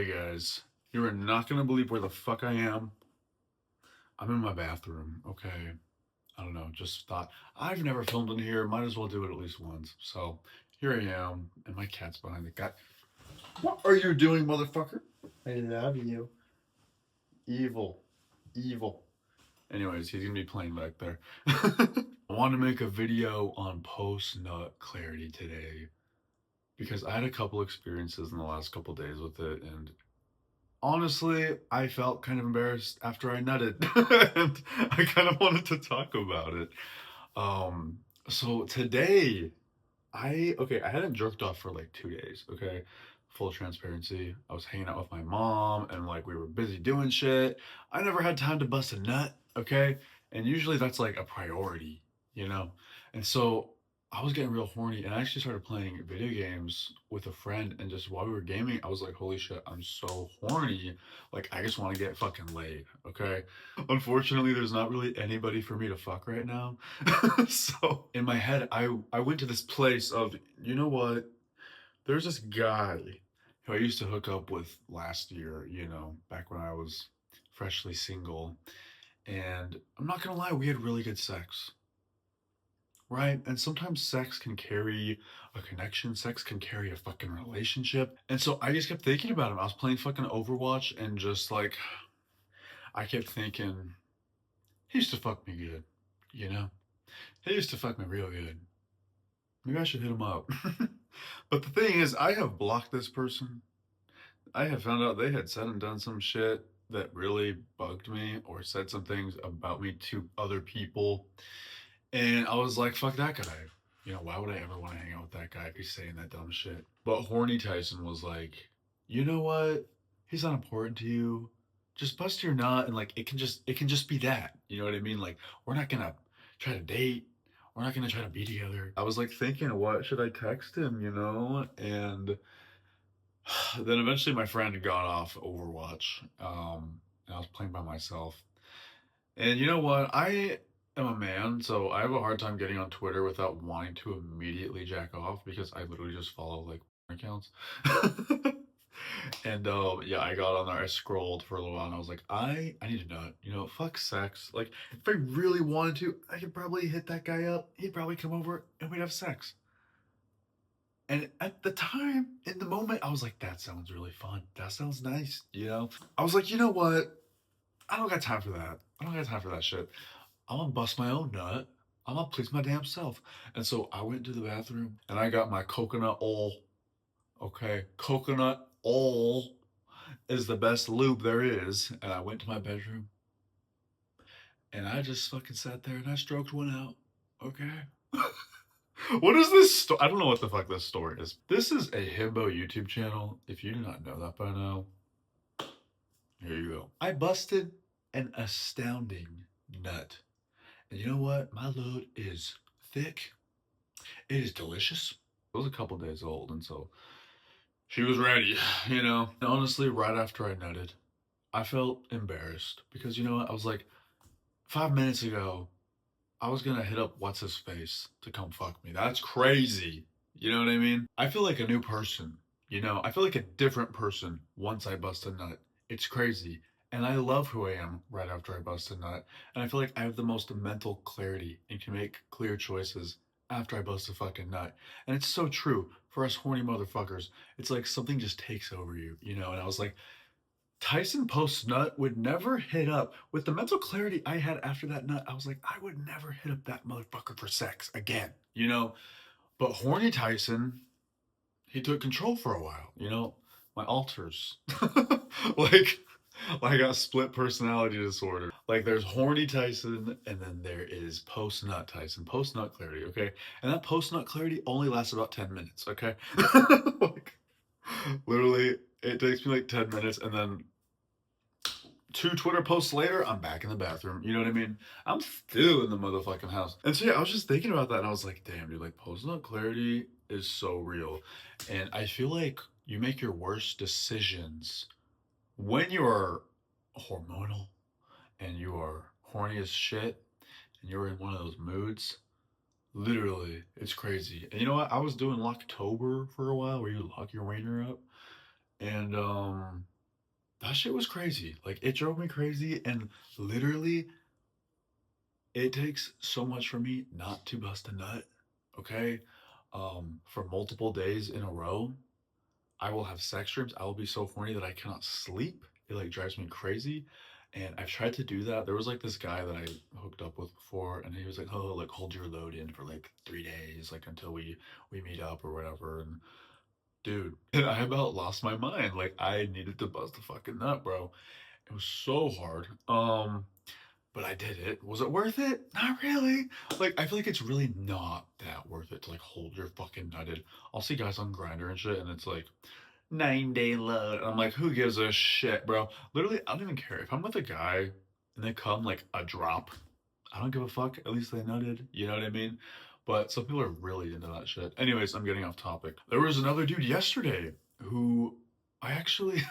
Hey guys, you are not gonna believe where the fuck I am. I'm in my bathroom, okay? I don't know, just thought, I've never filmed in here, might as well do it at least once. So, here I am, and my cat's behind the cat. What are you doing, motherfucker? I love you. Evil. Evil. Anyways, he's gonna be playing back there. I want to make a video on post-nut clarity today because I had a couple experiences in the last couple days with it, and honestly, I felt kind of embarrassed after I nutted, and I kind of wanted to talk about it. Um, so today, I hadn't jerked off for like 2 days. Okay, full transparency. I was hanging out with my mom, and like we were busy doing shit. I never had time to bust a nut. Okay, and usually that's like a priority, you know. And so I was getting real horny, and I actually started playing video games with a friend. And just while we were gaming, I was like, "Holy shit, I'm so horny! Like I just want to get fucking laid." Okay. Unfortunately, there's not really anybody for me to fuck right now. So in my head, I went to this place of, you know what? There's this guy who I used to hook up with last year, back when I was freshly single. And I'm not gonna lie, we had really good sex. Right? And sometimes sex can carry a connection. Sex can carry a fucking relationship. And so I just kept thinking about him. I was playing fucking Overwatch and just like, I kept thinking, he used to fuck me good, you know? He used to fuck me real good. Maybe I should hit him up. But the thing is, I have blocked this person. I have found out they had said and done some shit that really bugged me or said some things about me to other people. And I was like, fuck that guy. Why would I ever want to hang out with that guy if he's saying that dumb shit? But horny Tyson was like, you know what? He's not important to you. Just bust your nut and like it can just be that. You know what I mean? Like we're not gonna try to date. We're not gonna try to be together. I was like thinking, what should I text him? And then eventually my friend had gone off Overwatch. And I was playing by myself. And you know what? I am a man, so I have a hard time getting on Twitter without wanting to immediately jack off because I literally just follow like accounts. And yeah, I got on there, I scrolled for a little while and I was like, I need to nut. Fuck sex. Like if I really wanted to, I could probably hit that guy up. He'd probably come over and we'd have sex. And at the time, in the moment, I was like, that sounds really fun. That sounds nice. I was like, you know what? I don't got time for that. I don't got time for that shit. I'm gonna bust my own nut. I'm gonna please my damn self. And so I went to the bathroom and I got my coconut oil. Okay, coconut oil is the best lube there is. And I went to my bedroom and I just fucking sat there and I stroked one out. Okay. What is this? I don't know what the fuck this story is. This is a himbo YouTube channel. If you do not know that by now, here you go. I busted an astounding nut. And you know what? My load is thick. It is delicious. It was a couple days old, and so she was ready. And honestly, right after I nutted, I felt embarrassed because you know what? I was like, 5 minutes ago, I was gonna hit up what's his face to come fuck me. That's crazy. You know what I mean? I feel like a new person. I feel like a different person once I bust a nut. It's crazy. And I love who I am right after I bust a nut. And I feel like I have the most mental clarity and can make clear choices after I bust a fucking nut. And it's so true for us horny motherfuckers. It's like something just takes over you. And I was like, Tyson post nut would never hit up with the mental clarity I had after that nut. I was like, I would never hit up that motherfucker for sex again. But horny Tyson, he took control for a while. My alters, like, I got split personality disorder. Like, there's horny Tyson, and then there is post nut Tyson, post nut clarity. Okay, and that post nut clarity only lasts about 10 minutes. Okay, like, literally, it takes me like 10 minutes, and then 2 Twitter posts later, I'm back in the bathroom. You know what I mean? I'm still in the motherfucking house. And so yeah, I was just thinking about that and I was like, damn, dude, like post-nut clarity is so real. And I feel like you make your worst decisions when you are hormonal and you are horny as shit and you're in one of those moods. Literally, it's crazy. And you know what? I was doing Locktober for a while where you lock your wiener up. And that shit was crazy. Like it drove me crazy, and literally, it takes so much for me not to bust a nut. Okay, for multiple days in a row, I will have sex dreams. I will be so horny that I cannot sleep. It like drives me crazy. And I've tried to do that. There was like this guy that I hooked up with before, and he was like, "Oh, like hold your load in for like 3 days, like until we meet up or whatever." And dude, I about lost my mind. Like I needed to bust a fucking nut, bro. It was so hard. But I did it. Was it worth it? Not really. Like, I feel like it's really not that worth it to like hold your fucking nutted. I'll see guys on Grinder and shit, and it's like 9 day load. And I'm like, who gives a shit, bro? Literally, I don't even care. If I'm with a guy and they come like a drop, I don't give a fuck. At least they nutted. You know what I mean? But some people are really into that shit. Anyways, I'm getting off topic. There was another dude yesterday who I actually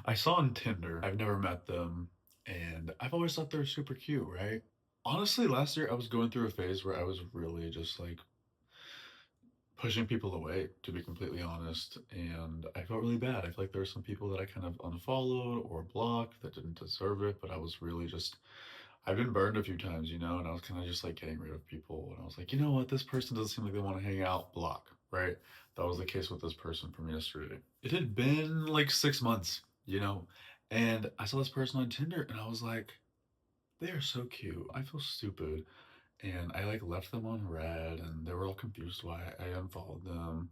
I saw on Tinder. I've never met them, and I've always thought they're super cute, right? Honestly, last year I was going through a phase where I was really just like pushing people away, to be completely honest, and I felt really bad. I feel like there were some people that I kind of unfollowed or blocked that didn't deserve it, but I was really just I've been burned a few times, you know, and I was kind of just like getting rid of people, and I was like, you know what, this person doesn't seem like they want to hang out, block, right? That was the case with this person from yesterday. It had been like 6 months, you know, and I saw this person on Tinder, and I was like, they are so cute. I feel stupid, and I like left them on red, and they were all confused why I unfollowed them,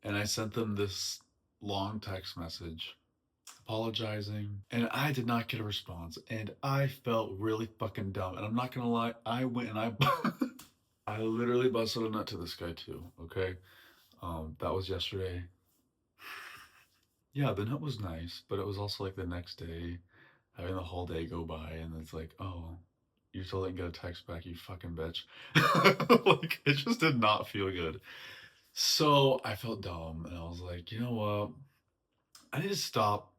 and I sent them this long text message apologizing, and I did not get a response, and I felt really fucking dumb. And I'm not gonna lie, I went and I I literally busted a nut to this guy too. Okay, that was yesterday. Yeah, the nut was nice, but it was also like the next day, having the whole day go by, and it's like, oh, you still didn't get a text back, you fucking bitch. Like it just did not feel good. So I felt dumb, and I was like, you know what? I need to stop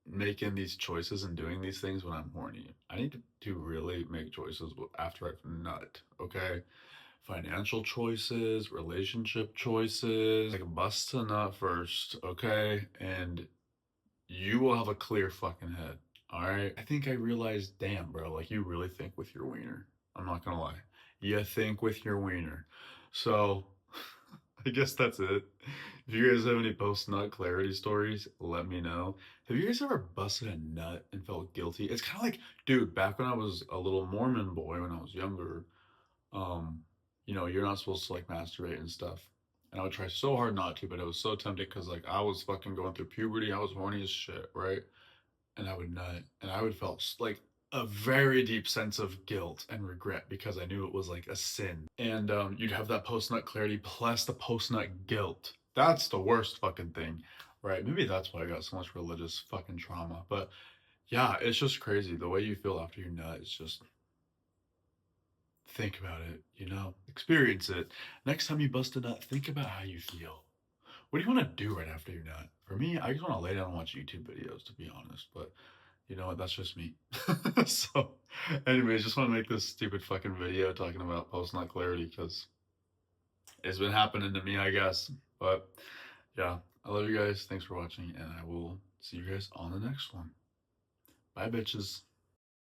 making these choices and doing these things when I'm horny. I need to really make choices after I've nut, okay? Financial choices, relationship choices, like bust a nut first, okay? And you will have a clear fucking head, all right? I think I realized, damn, bro, like you really think with your wiener. I'm not gonna lie. You think with your wiener. So I guess that's it. If you guys have any post nut clarity stories, let me know. Have you guys ever busted a nut and felt guilty? It's kind of like, dude, back when I was a little Mormon boy when I was younger, um, you know, you're not supposed to like masturbate and stuff. And I would try so hard not to, but it was so tempting because like I was fucking going through puberty. I was horny as shit, right? And I would nut, and I would felt like a very deep sense of guilt and regret because I knew it was like a sin. And you'd have that post nut clarity plus the post nut guilt. That's the worst fucking thing, right? Maybe that's why I got so much religious fucking trauma. But yeah, it's just crazy. The way you feel after you nut is just think about it, you know, experience it. Next time you bust a nut, think about how you feel. What do you want to do right after you're nut? For me, I just want to lay down and watch YouTube videos, to be honest. But you know what? That's just me. So, anyways, just want to make this stupid fucking video talking about post nut clarity because it's been happening to me, I guess. But yeah, I love you guys. Thanks for watching, and I will see you guys on the next one. Bye, bitches.